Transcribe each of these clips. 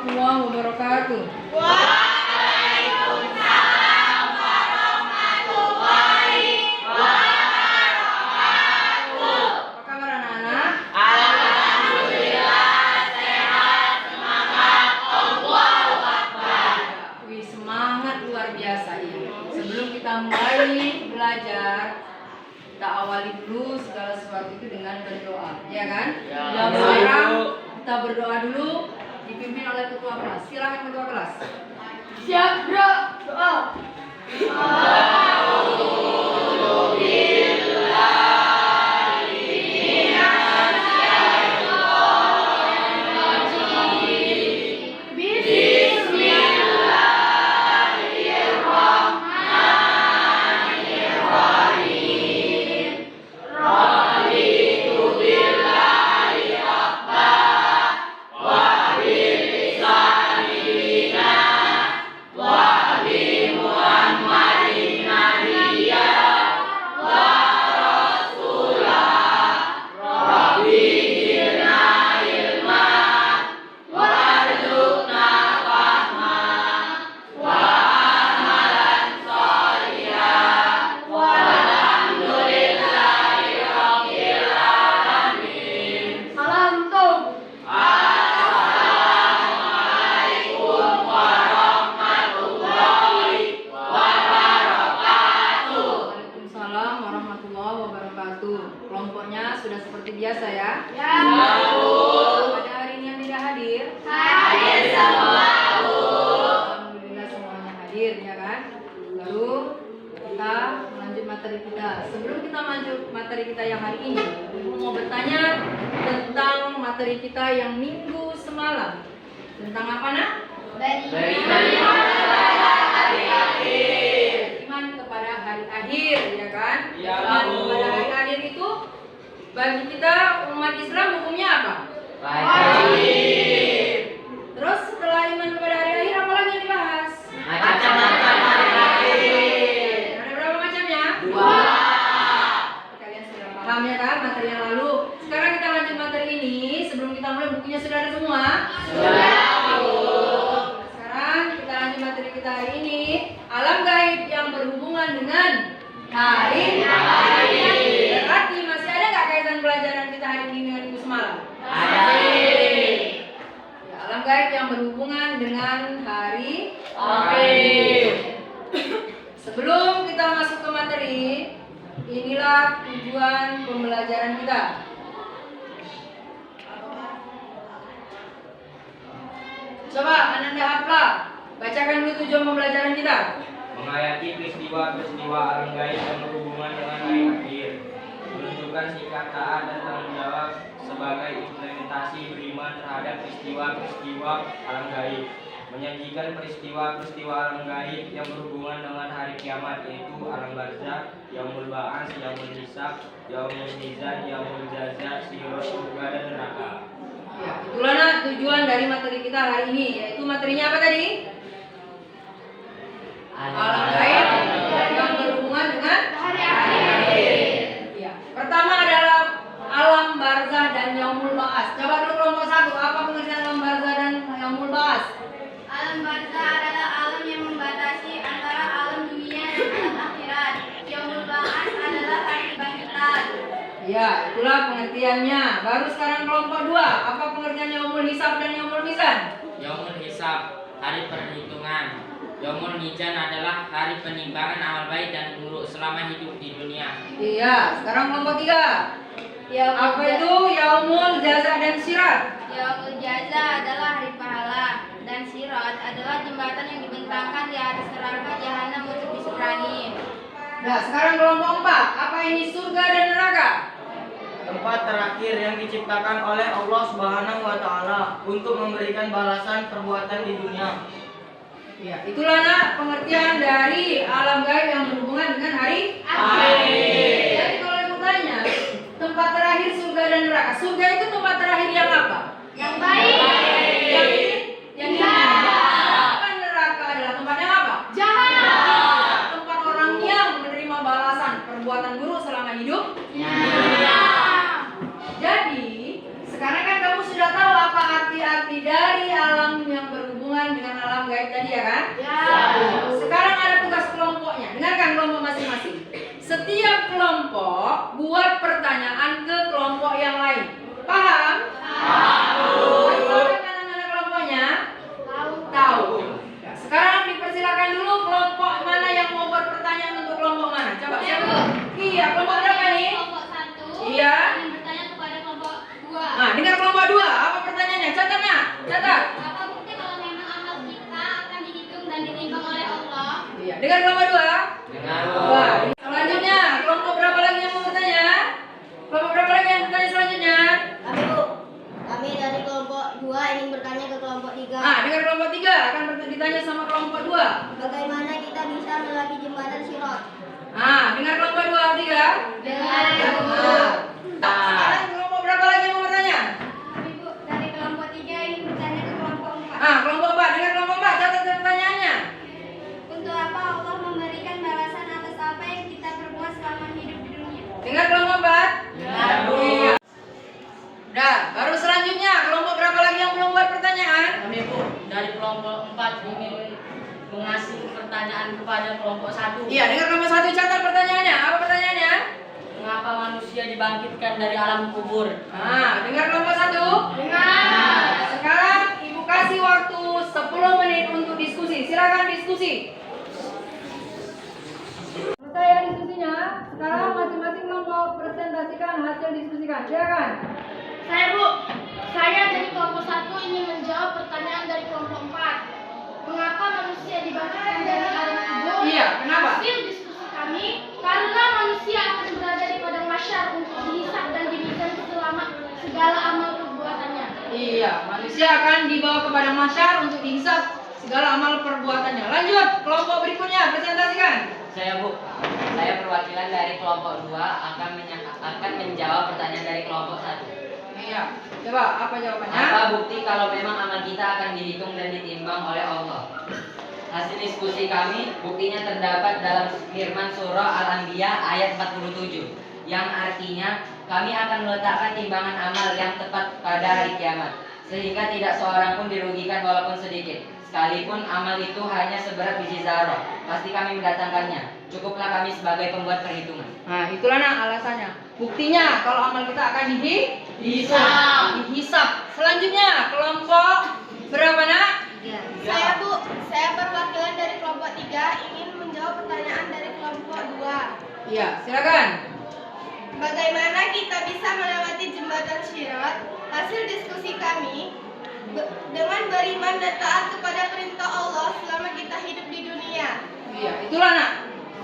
warahmatullahi wabarakatuh. Waalaikumsalam warahmatullahi wabarakatuh. Apa kabar anak-anak? Alhamdulillah sehat, semangat, Allahu Akbar. Wih, semangat luar biasa ya. Sebelum kita mulai belajar, kita awali dulu segala sesuatu itu dengan berdoa, ya kan? Ya. Dan sekarang kita berdoa dulu, dipimpin oleh ketua kelas. Silakan ketua kelas. Siap, bro. Doa. Waalaikumsalam warahmatullahi wabarakatuh. Kelompoknya sudah seperti biasa ya? Ya. Pada hari ini yang tidak hadir? Hadir semua, Bu. Alhamdulillah semuanya hadir ya kan? Lalu kita melanjut materi kita. Sebelum kita lanjut materi kita yang hari ini, Ibu mau bertanya tentang materi kita yang minggu semalam. Tentang apa nak? Iman kepada hari akhir ya kan? Ya, Iman Bu. kepada hari akhir itu bagi kita umat Islam hukumnya apa? Wajib. Terus setelah iman kepada hari akhir apa lagi yang dibahas? Macam-macam hari akhir. Ada berapa macamnya? 2. Kalian sudah paham ya kan materi yang lalu. Sekarang kita lanjut materi ini. Sebelum kita mulai bukunya sudah ada semua? Sudah, Bu. Sekarang kita lanjut materi kita hari ini. Alam gaib yang berhubungan dengan hari akhir. Berarti masih ada nggak kaitan pelajaran kita hari ini dengan minggu semalam? Ada. Ya, alam gaib yang berhubungan dengan hari Akhir. Sebelum kita masuk ke materi, inilah tujuan pembelajaran kita. Coba Ananda Hafla, bacakan dulu tujuan pembelajaran kita. Menghayati peristiwa-peristiwa alam gaib yang berhubungan dengan hari akhir, menunjukkan sikap taat dan tanggung jawab sebagai implementasi beriman terhadap peristiwa-peristiwa alam gaib, menyajikan peristiwa-peristiwa alam gaib yang berhubungan dengan hari kiamat, yaitu alam barzakh, yaumul ba'ats, yaumul hisab, yaumul mizan, yaumul jaza, sirat, surga dan neraka. Ya, itulah nak tujuan dari materi kita hari ini, yaitu materinya apa tadi? Alam gaib yang berhubungan dengan Hari akhir. ya. Pertama adalah alam barzah dan yaumul ba'ats. Coba dulu kelompok 1, apa pengertian alam barzah dan yaumul ba'ats? Alam barzah adalah alam yang membatasi antara alam dunia dan alam akhirat. Yaumul ba'ats adalah hari kebangkitan. Ya, itulah pengertiannya. Baru sekarang kelompok 2, apa pengertian yaumul hisab dan yaumul mizan? Yaumul hisab, hari perhitungan. Yaumul mizan adalah hari penimbangan amal baik dan buruk selama hidup di dunia. Iya, sekarang kelompok 3. Apa itu yaumul jaza dan sirat? Yaumul jaza adalah hari pahala dan sirat adalah jembatan yang dibentangkan di atas neraka jahanam untuk diseberangi. Nah, sekarang kelompok 4, apa ini surga dan neraka? Tempat terakhir yang diciptakan oleh Allah Subhanahu wa taala untuk memberikan balasan perbuatan di dunia. Ya, itulah nak pengertian dari alam gaib yang berhubungan dengan hari Akhir. Jadi kalau ibu tanya, tempat terakhir surga dan neraka. Surga itu tempat terakhir yang apa? Yang baik. Yang Sedangkan neraka adalah tempat yang apa? Jahat. Tempat orang yang menerima balasan perbuatan buruk selama hidup. Jadi sekarang kan kamu sudah tahu apa arti-arti dari alam yang setiap kelompok buat pertanyaan ke kelompok yang lain. Paham? Paham kan anak-anak kelompoknya? Tahu. Ya, sekarang dipersilakan dulu kelompok mana yang mau buat pertanyaan untuk kelompok mana? Coba siapa dulu? Iya, kelompok berapa nih? Kelompok 1 Iya. ingin bertanya kepada kelompok 2. Nah, dengar kelompok 2. Apa pertanyaannya? Catatnya. Catat. Apa bukti kalau memang amal kita akan dihitung dan ditimbang oleh Allah? Iya, dengar kelompok 2. Dengar. Wah, selanjutnya kelompok berapa lagi yang mau bertanya? Kelompok berapa lagi yang bertanya selanjutnya? Kami Bu, kami dari kelompok 2 ingin bertanya ke kelompok 3. Ah, dengar kelompok 3 akan ditanya sama kelompok 2. Bagaimana kita bisa melewati jembatan Sirat? Ah, dengar kelompok 2, 3. Dengar. Sekarang kelompok berapa lagi yang mau bertanya? Kami Bu dari kelompok 3 ingin bertanya ke kelompok 4. Ah, kelompok 4, dengar kelompok 4, catat pertanyaannya. Untuk apa Allah memberikan balasan atas apa yang kita perbuat selama hidup di dunia? Dengar kelompok 4? Dengar, Bu. Iya. Udah, baru selanjutnya kelompok berapa lagi yang belum buat pertanyaan? Kami Bu dari kelompok 4 ingin mengasih pertanyaan kepada kelompok 1. Iya, dengar kelompok 1, catat pertanyaannya. Apa pertanyaannya? Mengapa manusia dibangkitkan dari alam kubur? Ah, dengar kelompok 1? Dengar. Sekarang Ibu kasih waktu 10 menit untuk diskusi. Silakan diskusi. Selesai ya diskusinya. Sekarang masing-masing kelompok presentasikan hasil diskusikan. Silakan. Saya dari kelompok 1 ingin menjawab pertanyaan dari kelompok 4. Mengapa manusia dibangkitkan dari alam kubur? Iya, kenapa? Hasil diskusi kami, karena manusia akan berada di padang mahsyar untuk dihisab dan dimizan selama segala amal perbuatannya. Iya, manusia akan dibawa kepada mahsyar untuk dihisab segala amal perbuatannya. Lanjut, kelompok berikutnya presentasikan. Saya Bu, saya perwakilan dari kelompok 2 akan menjawab pertanyaan dari kelompok 1. Iya, coba apa jawabannya? Apa bukti kalau memang amal kita akan dihitung dan ditimbang oleh Allah? Hasil diskusi kami, buktinya terdapat dalam firman surah Al-Anbiya ayat 47, yang artinya kami akan meletakkan timbangan amal yang tepat pada hari kiamat, sehingga tidak seorang pun dirugikan walaupun sedikit. Sekalipun amal itu hanya seberat biji zarah, pasti kami mendatangkannya. Cukuplah kami sebagai pembuat perhitungan. Nah, itulah nak alasannya. Buktinya kalau amal kita akan dihisab. Selanjutnya, kelompok berapa nak? Saya Bu, saya perwakilan dari kelompok 3 ingin menjawab pertanyaan dari kelompok 2. Iya, silakan. Bagaimana kita bisa melewati jembatan Sirat? Hasil diskusi kami dengan beriman dan taat kepada perintah Allah selama kita hidup di dunia. Iya, itulah nak.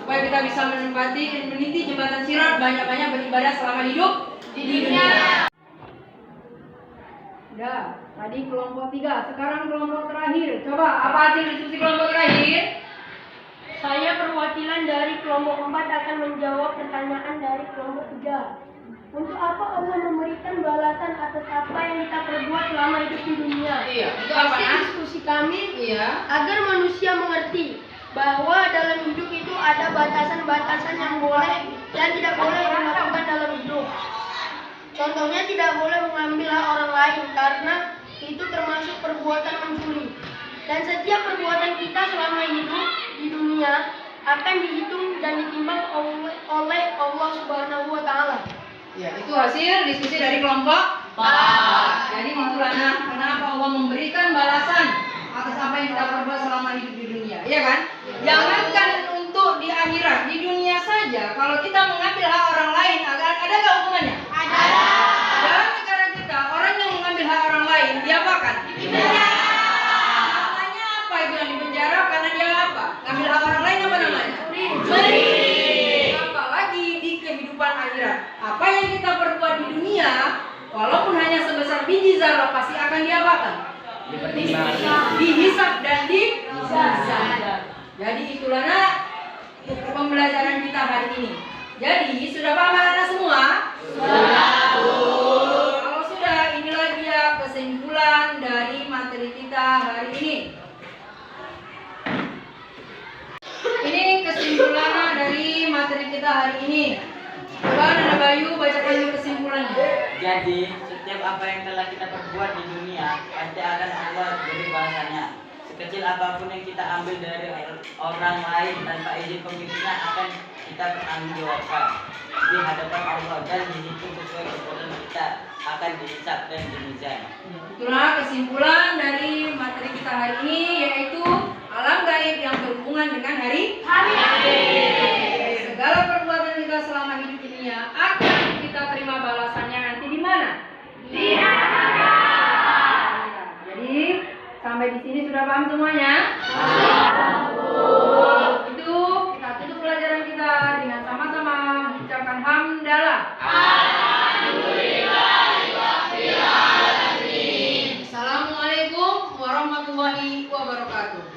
Supaya kita bisa meniti jembatan Sirat, banyak-banyak beribadah selama hidup di dunia. Udah, tadi kelompok 3, sekarang kelompok terakhir. Coba, apa hasil diskusi kelompok terakhir? Saya perwakilan dari kelompok 4 akan menjawab pertanyaan dari kelompok 3. Untuk apa Allah memberikan balasan atas apa yang kita perbuat selama hidup di dunia? Iya, itu apa Hasil nak? diskusi kami Iya. agar manusia mengerti bahwa dalam hidup itu ada batasan-batasan yang boleh dan tidak boleh dilakukan dalam hidup. Contohnya tidak boleh mengambil hak orang lain karena itu termasuk perbuatan mencuri. Dan setiap perbuatan kita selama hidup di dunia akan dihitung dan ditimbang oleh Allah Subhanahu wa taala. Ya, itu hasil diskusi dari kelompok 4. Jadi itulah nak, kenapa Allah memberikan balasan atas apa yang kita perbuat selama hidup di dunia, iya kan? Jangankan untuk di akhirat, di dunia saja, kalau kita mengambil hak orang lain, ada nggak hukumannya? Ada. Dalam negara kita, orang yang mengambil hak orang lain, diapakan? Dipenjara. Namanya apa itu yang dipenjara? Karena dia apa? Ngambil hak orang lain apa namanya? Mencuri. Apalagi di kehidupan akhirat. Apa yang kita perbuat di dunia, walaupun hanya sebesar biji zarah, pasti akan diapakan? Dihisab dan dihisab. Jadi itulah nak pembelajaran kita hari ini. Jadi sudah paham anak-anak semua? Kalau sudah, inilah dia kesimpulan dari materi kita hari ini. Ini kesimpulan dari materi kita hari ini. Coba Nana Bayu bacakan dulu kesimpulannya. Jadi, setiap apa yang telah kita perbuat di dunia pasti akan Allah beri balasannya. Sekecil apapun yang kita ambil dari orang lain tanpa izin pemiliknya akan kita pertanggungjawabkan di hadapan Allah dan dihitung sesuai perbuatan kita, akan dihisab dan dimizan. Itulah kesimpulan dari materi kita hari ini, yaitu alam gaib yang berhubungan dengan hari segala perbuatan kita selama hidup di dunia akan kita terima balasannya nanti di mana? Di akhirat. Jadi sampai di sini sudah paham semuanya? Itu kita tutup pelajaran kita dengan sama-sama mengucapkan hamdalah. Assalamualaikum warahmatullahi wabarakatuh.